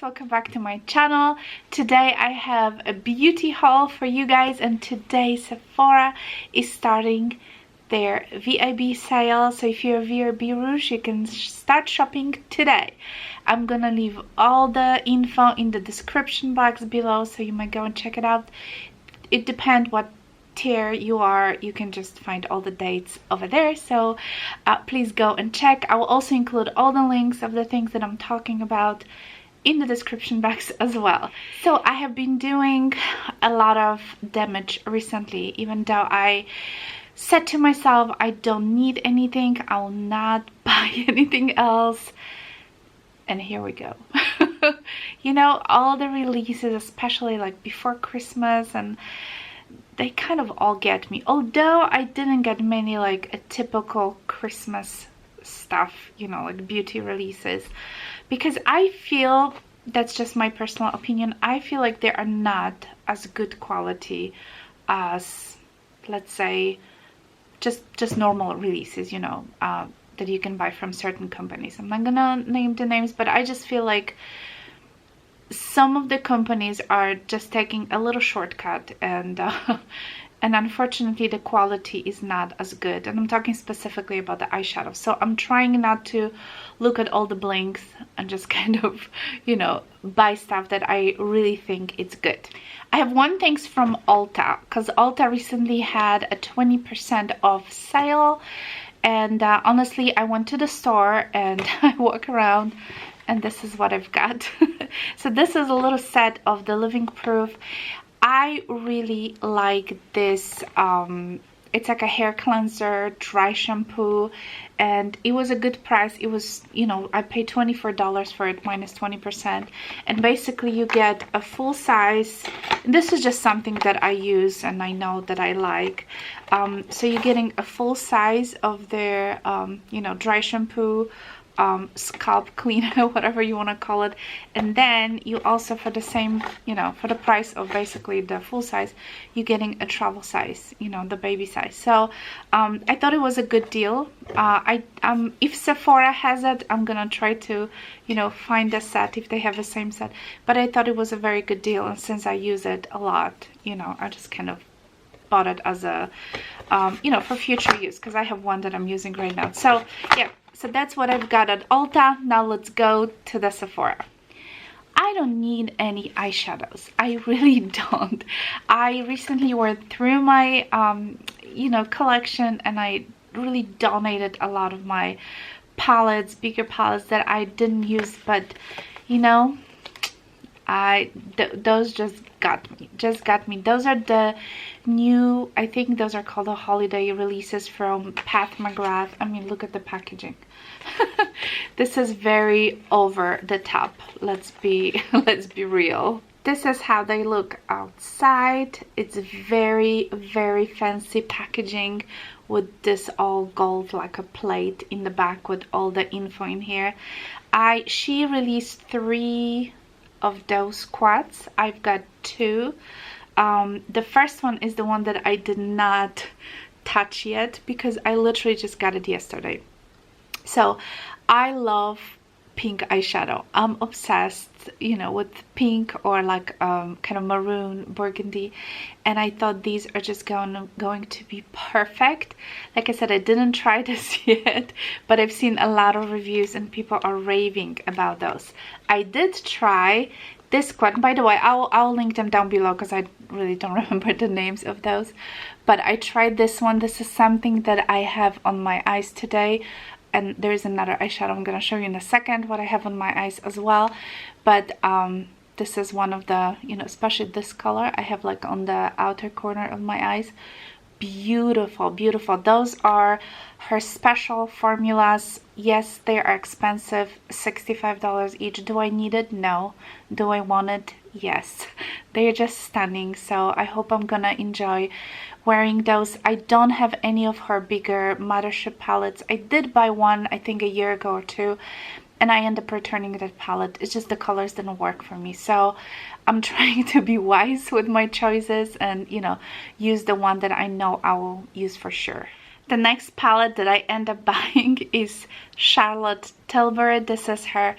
welcome back to my channel. Today I have a beauty haul for you guys, and today Sephora is starting their VIB sale. So if you're a VIB Rouge, you can start shopping today. I'm gonna leave all the info in the description box below, so you might go and check it out. It depends what tier you are, you can just find all the dates over there, so please go and check. I will also include all the links of the things that I'm talking about in the description box as well. So I have been doing a lot of damage recently, even though I said to myself I don't need anything, I will not buy anything else, and here we go. You know, all the releases, especially like before Christmas, and they kind of all get me, although I didn't get many like a typical Christmas stuff, you know, like beauty releases, because I feel, that's just my personal opinion, I feel like they are not as good quality as, let's say, just normal releases, you know, that you can buy from certain companies. I'm not gonna name the names, but I just feel like some of the companies are just taking a little shortcut, and unfortunately the quality is not as good. And I'm talking specifically about the eyeshadow, so I'm trying not to look at all the blinks and just kind of, you know, buy stuff that I really think it's good. I have one thing from Ulta, because Ulta recently had a 20% off sale, and honestly I went to the store and I walk around and this is what I've got. So this is a little set of the Living Proof. I really like this. It's like a hair cleanser, dry shampoo, and it was a good price. It was, you know, I paid $24 for it minus 20%, and basically you get a full size. This is just something that I use and I know that I like. So you're getting a full size of their, you know, dry shampoo, scalp cleaner, whatever you want to call it, and then you also, for the same, you know, for the price of basically the full size, you're getting a travel size, you know, the baby size. So I thought it was a good deal. If Sephora has it, I'm gonna try to, you know, find a set if they have the same set, but I thought it was a very good deal, and since I use it a lot, you know, I just kind of bought it as a you know, for future use, because I have one that I'm using right now. So yeah, so that's what I've got at Ulta. Now let's go to the Sephora. I don't need any eyeshadows. I really don't. I recently went through my you know, collection, and I really donated a lot of my palettes, bigger palettes that I didn't use, but you know, those just got me. Those are the new, I think those are called the holiday releases from McGrath. I mean, look at the packaging. This is very over the top. Let's be real. This is how they look outside. It's very, very fancy packaging with this all gold, like a plate in the back with all the info in here. She released 3 of those quads. I've got 2. The first one is the one that I did not touch yet, because I literally just got it yesterday. So I love pink eyeshadow. I'm obsessed, you know, with pink, or like kind of maroon, burgundy, and I thought these are just going to be perfect. Like I said, I didn't try this yet, but I've seen a lot of reviews and people are raving about those. I did try this quad. By the way, I'll link them down below, because I really don't remember the names of those, but I tried this one. This is something that I have on my eyes today, and there's another eyeshadow I'm gonna show you in a second what I have on my eyes as well. But this is one of the, you know, especially this color I have like on the outer corner of my eyes. Beautiful, beautiful. Those are her special formulas. Yes, they are expensive, $65 each. Do I need it? No. Do I want it? Yes. They're just stunning, so I hope I'm gonna enjoy wearing those. I don't have any of her bigger Mothership palettes. I did buy one, I think, a year ago or 2, and I ended up returning that palette. It's just the colors didn't work for me, so I'm trying to be wise with my choices and, you know, use the one that I know I will use for sure. The next palette that I end up buying is Charlotte Tilbury. This is her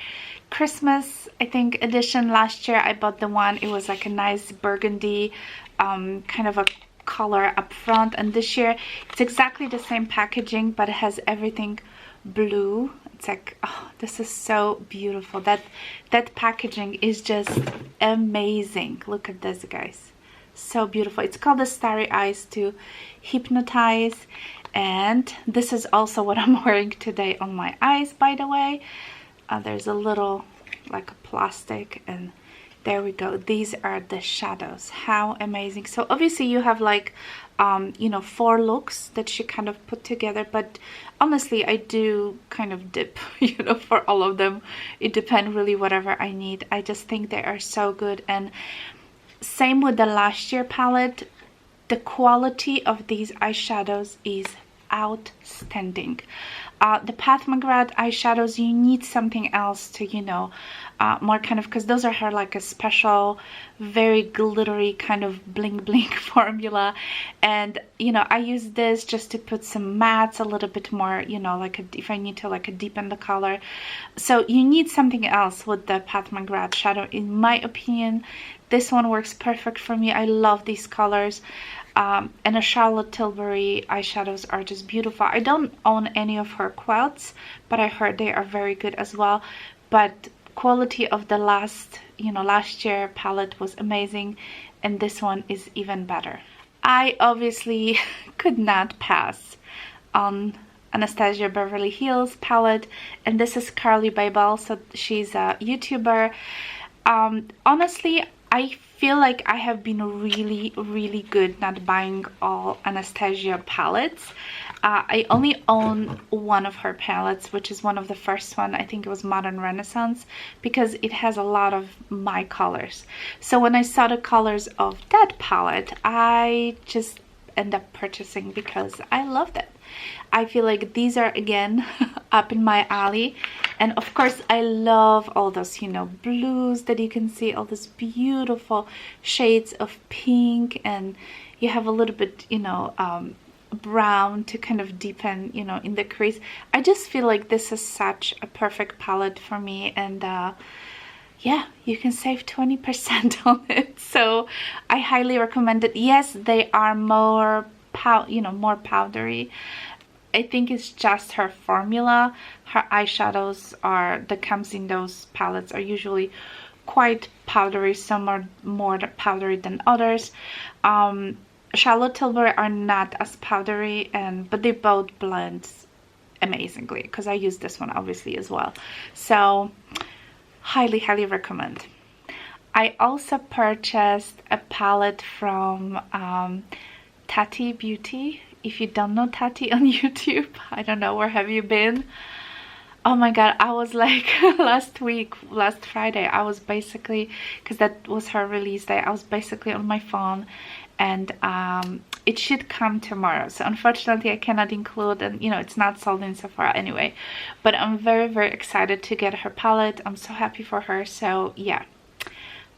Christmas, I think, edition last year. I bought the one, it was like a nice burgundy kind of a color up front, and this year it's exactly the same packaging, but it has everything blue. It's like, oh, this is so beautiful. That packaging is just amazing. Look at this, guys, so beautiful. It's called the Starry Eyes to Hypnotize, and this is also what I'm wearing today on my eyes, by the way. There's a little like a plastic, and there we go. These are the shadows. How amazing. So obviously you have like you know, 4 looks that she kind of put together, but honestly I do kind of dip, you know, for all of them. It depends really whatever I need. I just think they are so good. And same with the last year palette, the quality of these eyeshadows is outstanding. The Pat McGrath eyeshadows, you need something else to, you know, more kind of, because those are her like a special, very glittery kind of bling bling formula. And you know, I use this just to put some mattes a little bit more, you know, like if I need to like deepen the color. So you need something else with the Pat McGrath shadow. In my opinion, this one works perfect for me. I love these colors. And the Charlotte Tilbury eyeshadows are just beautiful. I don't own any of her quilts, but I heard they are very good as well. But quality of the last year palette was amazing, and this one is even better. I obviously could not pass on Anastasia Beverly Hills palette, and this is Carly Babel. So she's a YouTuber. Honestly, I feel like I have been really good not buying all Anastasia palettes. I only own one of her palettes, which is one of the first one. I think it was Modern Renaissance, because it has a lot of my colors. So when I saw the colors of that palette, I just end up purchasing because I loved it. I feel like these are again up in my alley. And of course I love all those, you know, blues that you can see, all these beautiful shades of pink, and you have a little bit, you know, brown to kind of deepen, you know, in the crease. I just feel like this is such a perfect palette for me, and yeah, you can save 20% on it. So I highly recommend it. Yes, they are more more powdery. I think it's just her formula. Her eyeshadows that comes in those palettes are usually quite powdery. Some are more powdery than others. Charlotte Tilbury are not as powdery, but they both blend amazingly, because I use this one obviously as well. So highly recommend. I also purchased a palette from Tati Beauty. If you don't know Tati on YouTube, I don't know, where have you been? Oh my god, I was like last Friday, I was basically, because that was her release day, I was basically on my phone, and it should come tomorrow. So unfortunately I cannot include, and you know, it's not sold in Sephora anyway, but I'm very excited to get her palette. I'm so happy for her. So yeah,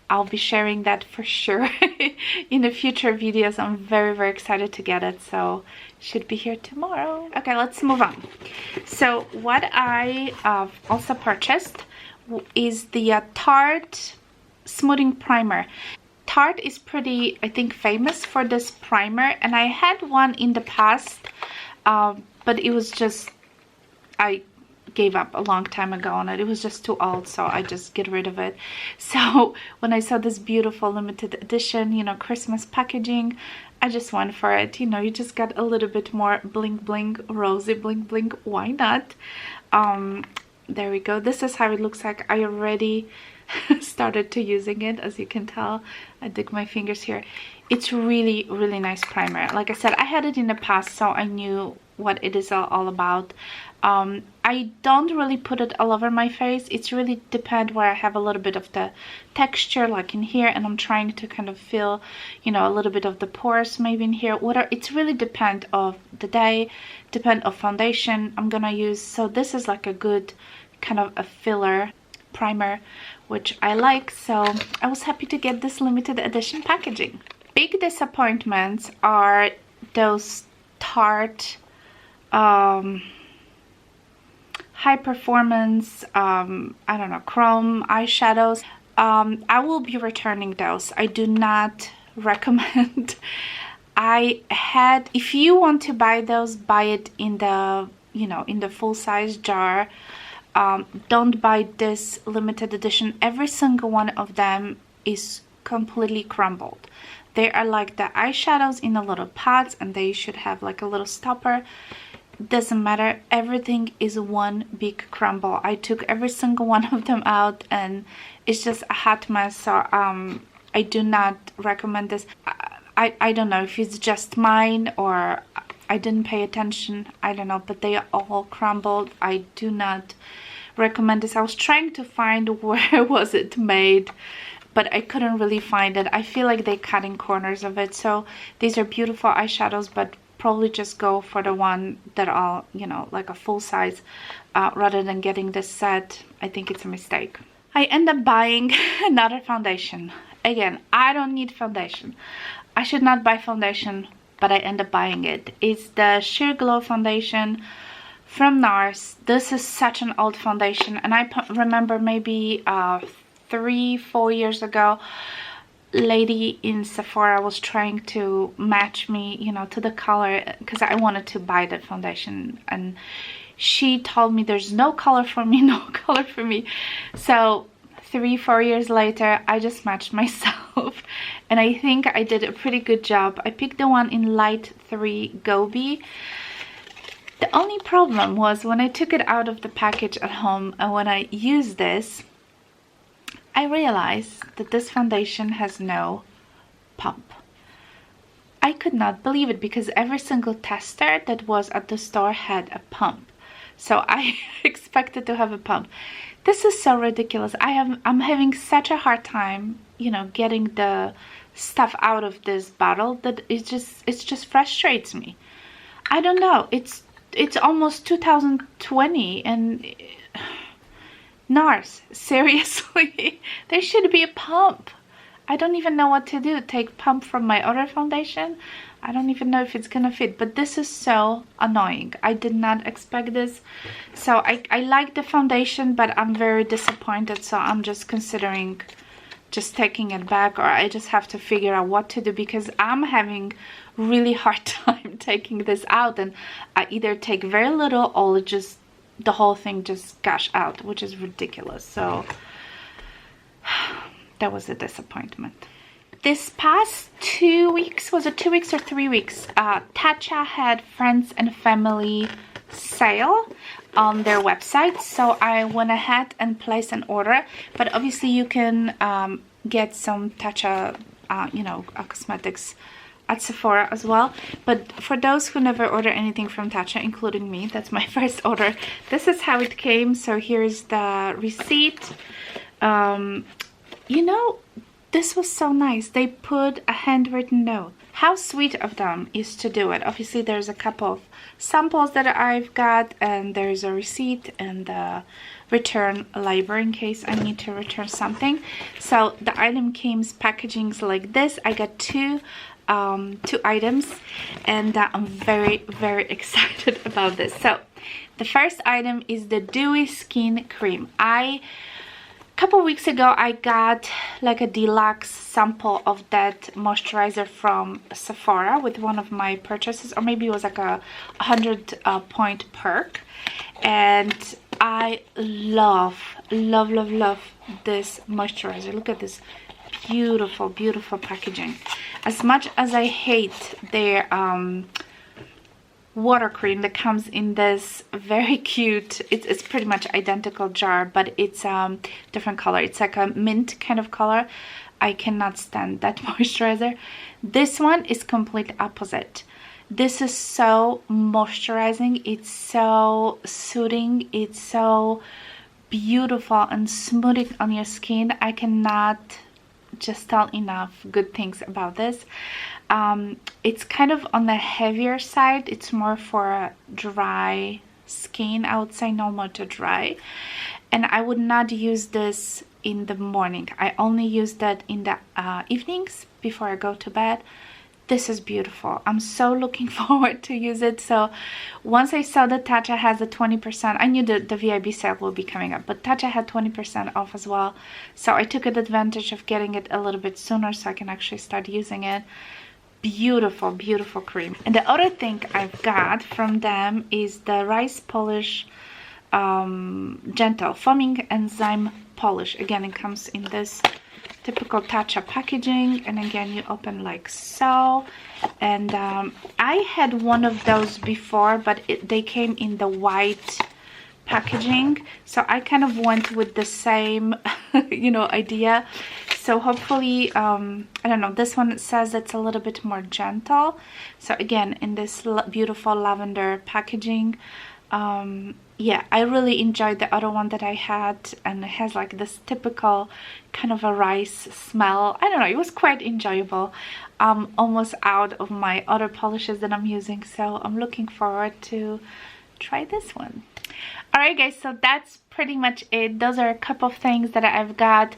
I'll be sharing that for sure in the future videos. I'm very excited to get it, so should be here tomorrow. Okay, let's move on. So what I also purchased is the Tarte smoothing primer. Tarte is pretty, I think, famous for this primer, and I had one in the past, but it was just, I gave up a long time ago on it. It was just too old, so I just get rid of it. So when I saw this beautiful limited edition, you know, Christmas packaging, I just went for it. You know, you just got a little bit more bling bling, rosy bling bling. Why not? There we go. This is how it looks like. I already started to using it, as you can tell. I dig my fingers here. It's really nice primer. Like I said, I had it in the past, so I knew what it is all about. I don't really put it all over my face. It's really depend where I have a little bit of the texture, like in here, and I'm trying to kind of feel, you know, a little bit of the pores maybe in here. Whatever, it's really depend of the day, depend of foundation I'm gonna use. So this is like a good kind of a filler primer, which I like. So I was happy to get this limited edition packaging. Big disappointments are those Tarte high performance, I don't know, chrome eyeshadows. I will be returning those. I do not recommend. If you want to buy those, buy it in the, you know, in the full size jar. Don't buy this limited edition. Every single one of them is completely crumbled. They are like the eyeshadows in the little pots, and they should have like a little stopper. Doesn't matter, everything is one big crumble. I took every single one of them out, and it's just a hot mess. So I do not recommend this. I don't know if it's just mine or I didn't pay attention, I don't know, but they are all crumbled. I do not recommend this. I was trying to find where was it made, but I couldn't really find it. I feel like they cut in corners of it. So these are beautiful eyeshadows, but probably just go for the one that are, you know, like a full size, rather than getting this set. I think it's a mistake. I end up buying another foundation. Again, I don't need foundation. I should not buy foundation, but I end up buying it. It's the Sheer Glow foundation from NARS. This is such an old foundation, and I remember maybe 3-4 years ago, lady in Sephora was trying to match me, you know, to the color, because I wanted to buy that foundation, and she told me there's no color for me, no color for me. So 3-4 years later, I just matched myself, and I think I did a pretty good job. I picked the one in Light 3 Gobi. The only problem was when I took it out of the package at home and when I used this, I realized that this foundation has no pump. I could not believe it, because every single tester that was at the store had a pump. So I expected to have a pump. This is so ridiculous. I'm having such a hard time, you know, getting the stuff out of this bottle that it just frustrates me. I don't know. It's almost 2020 and NARS, seriously, there should be a pump. I don't even know what to do. Take pump from my other foundation? I don't even know if it's gonna fit, but this is so annoying. I did not expect this. So I like the foundation, but I'm very disappointed. So I'm just considering just taking it back, or I just have to figure out what to do, because I'm having really hard time taking this out, and I either take very little or just the whole thing just gush out, which is ridiculous. So that was a disappointment. This past 2 weeks, was it 2 weeks or 3 weeks, Tatcha had friends and family sale on their website, so I went ahead and placed an order. But obviously you can get some Tatcha you know, cosmetics at Sephora as well. But for those who never order anything from Tatcha, including me, that's my first order, this is how it came. So here's the receipt. You know, this was so nice. They put a handwritten note. How sweet of them is to do it. Obviously there's a couple of samples that I've got, and there's a receipt and the return label in case I need to return something. So the item came packaging like this. I got two items, and I'm very excited about this. So the first item is the Dewy Skin Cream. Couple weeks ago I got like a deluxe sample of that moisturizer from Sephora with one of my purchases, or maybe it was like a 100 point perk, and I love this moisturizer. Look at this beautiful packaging. As much as I hate their water cream that comes in this very cute, it's pretty much identical jar, but it's different color. It's like a mint kind of color. I cannot stand that moisturizer. This one is complete opposite. This is so moisturizing, it's so soothing, it's so beautiful and smoothing on your skin. I cannot just tell enough good things about this. It's kind of on the heavier side. It's more for dry skin, I would say, normal to dry, and I would not use this in the morning. I only use that in the evenings before I go to bed. this is beautiful. I'm so looking forward to use it. So once I saw that Tatcha has a 20%, I knew that the VIB sale will be coming up, but Tatcha had 20% off as well. So I took advantage of getting it a little bit sooner so I can actually start using it. Beautiful, beautiful cream. And the other thing I've got from them is the Rice Polish Gentle Foaming Enzyme Polish. Again, it comes in this typical Tatcha packaging, and again you open like so. And I had one of those before, but they came in the white packaging, so I kind of went with the same you know, idea. So hopefully I don't know, this one says it's a little bit more gentle. So again, in this beautiful lavender packaging. Yeah, I really enjoyed the other one that I had, and it has like this typical kind of a rice smell. I don't know, it was quite enjoyable. Almost out of my other polishes that I'm using, so I'm looking forward to try this one. Alright guys, so that's pretty much it. Those are a couple of things that I've got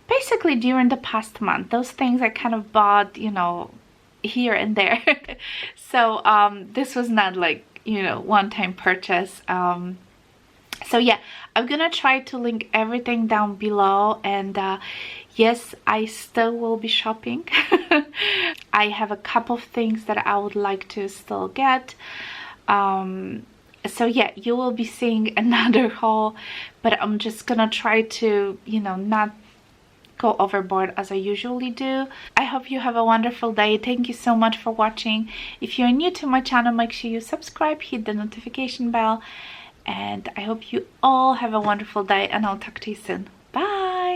basically during the past month. Those things I kind of bought, you know, here and there. So this was not like, you know, one-time purchase. So yeah, I'm gonna try to link everything down below. And yes, I still will be shopping. I have a couple of things that I would like to still get. So yeah, you will be seeing another haul, but I'm just gonna try to, you know, not go overboard as I usually do. I hope you have a wonderful day. Thank you so much for watching. If you're new to my channel, make sure you subscribe, hit the notification bell, and I hope you all have a wonderful day, and I'll talk to you soon. Bye.